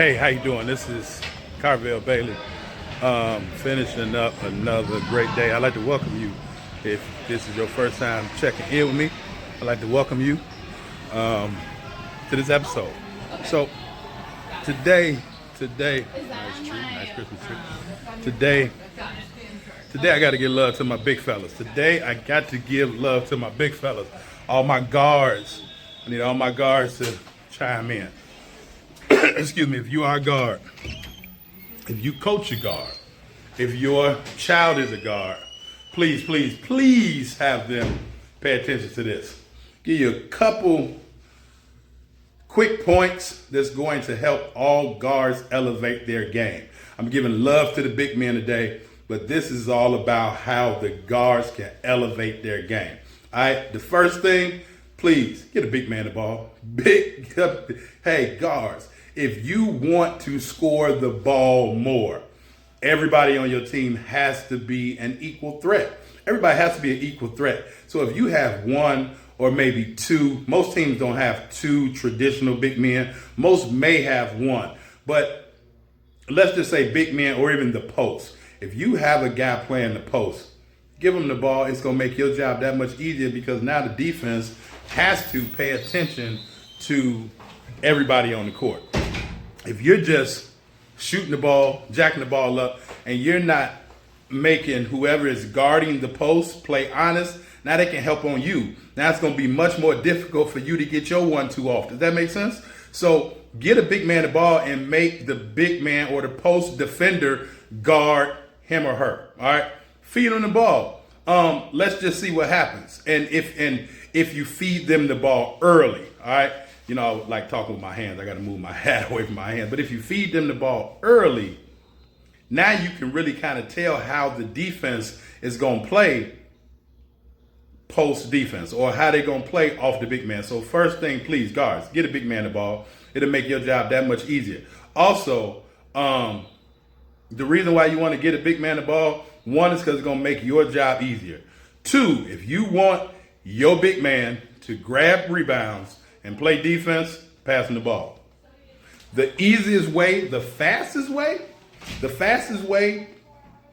Hey, how you doing? This is Carvel Bailey, finishing up another great day. I'd like to welcome you. If this is your first time checking in with me, I'd like to welcome you to this episode. So today, nice Christmas tree. Today I got to give love to my big fellas. Today I got to give love to my big fellas, all my guards. I need all my guards to chime in. Excuse me, if you are a guard, if you coach a guard, if your child is a guard, please have them pay attention to this. Give you a couple quick points that's going to help all guards elevate their game. I'm giving love to the big men today, but this is all about how the guards can elevate their game. All right, the first thing, please get a big man the ball. Hey, guards. If you want to score the ball more, everybody on your team has to be an equal threat. Everybody has to be an equal threat. So if you have one or maybe two, most teams don't have two traditional big men. Most may have one. But let's just say big men or even the post. If you have a guy playing the post, give him the ball. It's going to make your job that much easier because now the defense has to pay attention to everybody on the court. If you're just shooting the ball, jacking the ball up, and you're not making whoever is guarding the post play honest, now they can help on you. Now it's going to be much more difficult for you to get your 1-2 off. Does that make sense? So get a big man the ball and make the big man or the post defender guard him or her. All right? Feed them the ball. Let's just see what happens. And if you feed them the ball early, all right? You know, I like talking with my hands. I got to move my hat away from my hands. But if you feed them the ball early, now you can really kind of tell how the defense is going to play post defense or how they're going to play off the big man. So first thing, please, guards, get a big man the ball. It'll make your job that much easier. Also, the reason why you want to get a big man the ball, one is because it's going to make your job easier. Two, if you want your big man to grab rebounds and play defense, passing the ball. The easiest way, the fastest way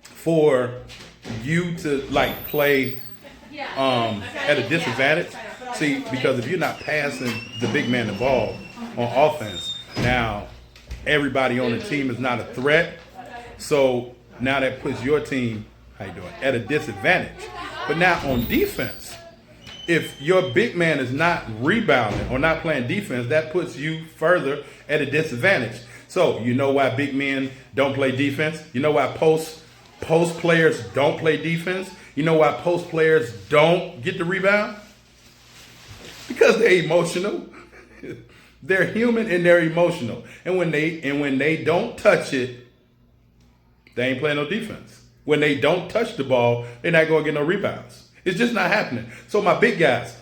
for you to like play at a disadvantage. See, because if you're not passing the big man the ball on offense, now everybody on the team is not a threat. So now that puts your team, at a disadvantage. But now on defense, if your big man is not rebounding or not playing defense, that puts you further at a disadvantage. So you know why big men don't play defense? You know why post players don't play defense? You know why post players don't get the rebound? Because they're emotional. They're human and they're emotional. And when they don't touch it, they ain't playing no defense. When they don't touch the ball, they're not going to get no rebounds. It's just not happening. So my big guys,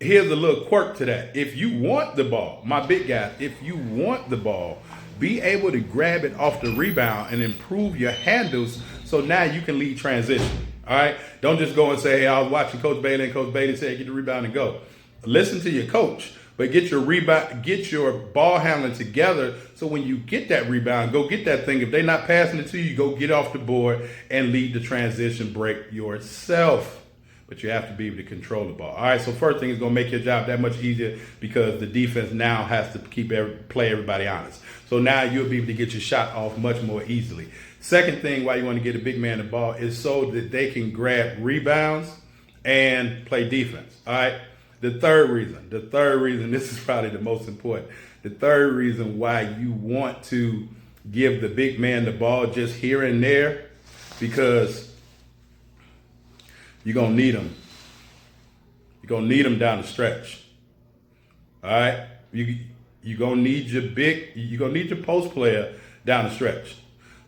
here's a little quirk to that. If you want the ball, my big guys, if you want the ball, be able to grab it off the rebound and improve your handles so now you can lead transition. All right? Don't just go and say, hey, I was watching Coach Bailey and Coach Bailey said, get the rebound and go. Listen to your coach, but get your ball handling together so when you get that rebound, go get that thing. If they're not passing it to you, go get off the board and lead the transition break yourself. But you have to be able to control the ball. All right, so first thing is going to make your job that much easier because the defense now has to play everybody honest. So now you'll be able to get your shot off much more easily. Second thing why you want to get a big man the ball is so that they can grab rebounds and play defense. All right. The third reason, this is probably the most important. The third reason why you want to give the big man the ball just here and there, because you're going to need him. You're going to need him down the stretch. All right? You're going to need your post player down the stretch.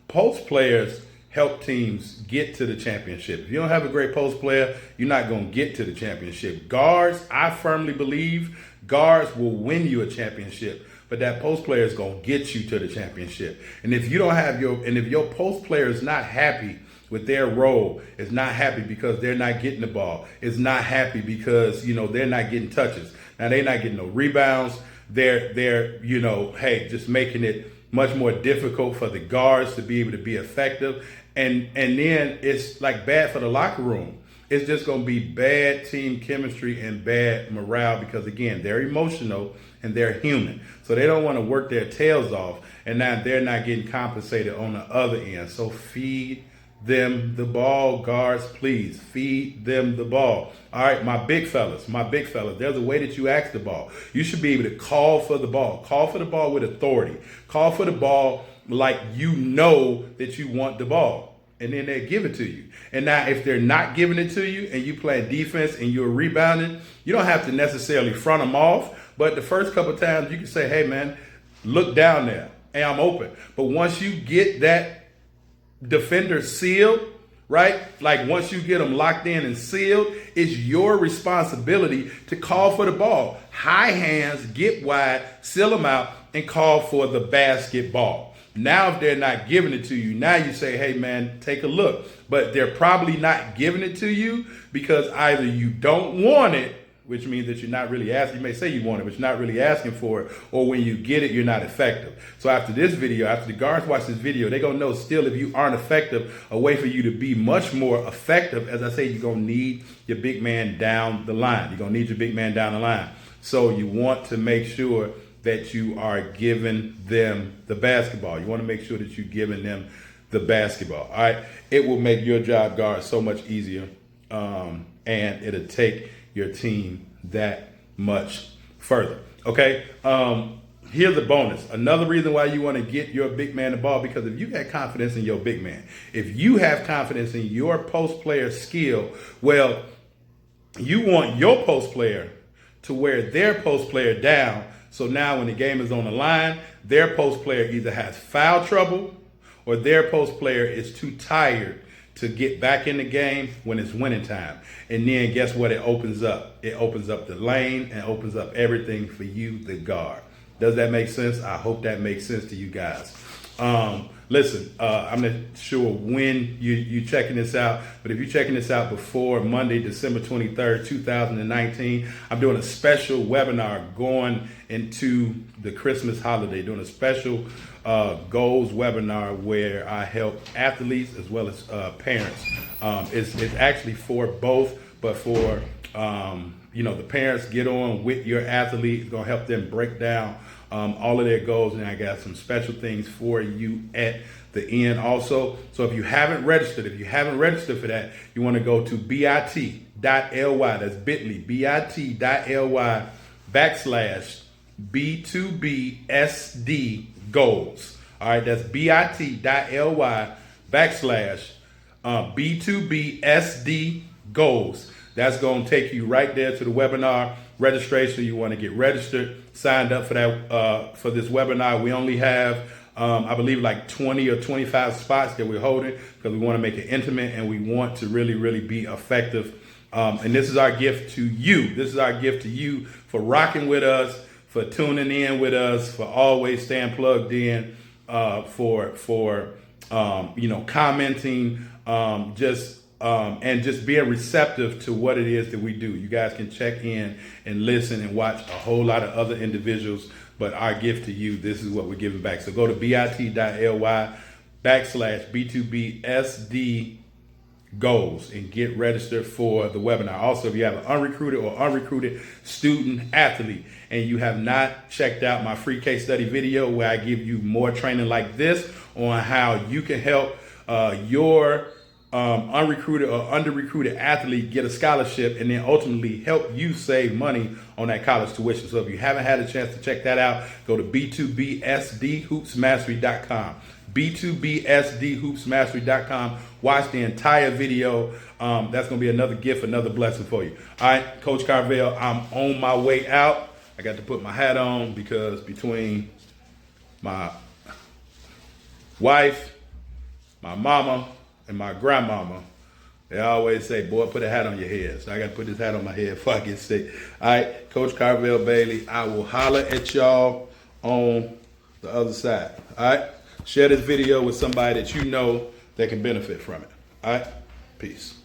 Post players help teams get to the championship. If you don't have a great post player, you're not going to get to the championship. Guards, I firmly believe, guards will win you a championship, but that post player is going to get you to the championship. And if your post player is not happy with their role, is not happy because they're not getting the ball, is not happy because, they're not getting touches. Now they're not getting no rebounds, they're you know, hey, just making it much more difficult for the guards to be able to be effective. And then it's like bad for the locker room. It's just going to be bad team chemistry and bad morale because, again, they're emotional and they're human. So they don't want to work their tails off, and now they're not getting compensated on the other end. So feed them the ball, guards, please. Feed them the ball. All right, my big fellas, there's a way that you ask the ball. You should be able to call for the ball. Call for the ball with authority. Call for the ball like you know that you want the ball, and then they give it to you. And now if they're not giving it to you and you playing defense and you're rebounding, you don't have to necessarily front them off, but the first couple of times you can say, hey man, look down there, hey, I'm open. But once you get that defender sealed, right? Like once you get them locked in and sealed, it's your responsibility to call for the ball. High hands, get wide, seal them out, and call for the basketball. Now, if they're not giving it to you, now you say, hey, man, take a look. But they're probably not giving it to you because either you don't want it, which means that you're not really asking. You may say you want it, but you're not really asking for it. Or when you get it, you're not effective. So after this video, after the guards watch this video, they're going to know still if you aren't effective, a way for you to be much more effective. As I say, you're going to need your big man down the line. You're going to need your big man down the line. So you want to make sure that you are giving them the basketball. You want to make sure that you're giving them the basketball. All right. It will make your job, guard, so much easier. And it'll take your team that much further. Okay. Here's a bonus. Another reason why you want to get your big man the ball, because if you got confidence in your big man, if you have confidence in your post player skill, well, you want your post player to wear their post player down. So now when the game is on the line, their post player either has foul trouble or their post player is too tired to get back in the game when it's winning time. And then guess what it opens up? It opens up the lane and opens up everything for you, the guard. Does that make sense? I hope that makes sense to you guys. Listen, I'm not sure when you checking this out, but if you're checking this out before Monday, December 23rd, 2019, I'm doing a special webinar going into the Christmas holiday, doing a special goals webinar where I help athletes as well as parents. It's actually for both, but for the parents, get on with your athlete. It's going to help them break down all of their goals, and I got some special things for you at the end also. So if you haven't registered for that, you want to go to bit.ly, that's bit.ly, bit.ly /B2BSD goals. All right, that's bit.ly /B2BSD goals. That's going to take you right there to the webinar registration. You want to get registered, signed up for that for this webinar. We only have, I believe, like 20 or 25 spots that we're holding because we want to make it intimate and we want to really, really be effective. And this is our gift to you. This is our gift to you for rocking with us, for tuning in with us, for always staying plugged in, for commenting, and just being receptive to what it is that we do. You guys can check in and listen and watch a whole lot of other individuals, but our gift to you, this is what we're giving back. So go to bit.ly /B2BSD goals and get registered for the webinar. Also, if you have an unrecruited student athlete and you have not checked out my free case study video where I give you more training like this on how you can help your unrecruited or under-recruited athlete get a scholarship and then ultimately help you save money on that college tuition. So if you haven't had a chance to check that out, go to b2bsdhoopsmastery.com. b2bsdhoopsmastery.com. Watch the entire video. That's going to be another gift, another blessing for you. All right, Coach Carvel, I'm on my way out. I got to put my hat on because between my wife, my mama, and my grandmama, they always say, boy, put a hat on your head. So I got to put this hat on my head before I get sick. All right, Coach Carvel Bailey, I will holler at y'all on the other side. All right, share this video with somebody that you know that can benefit from it. All right, peace.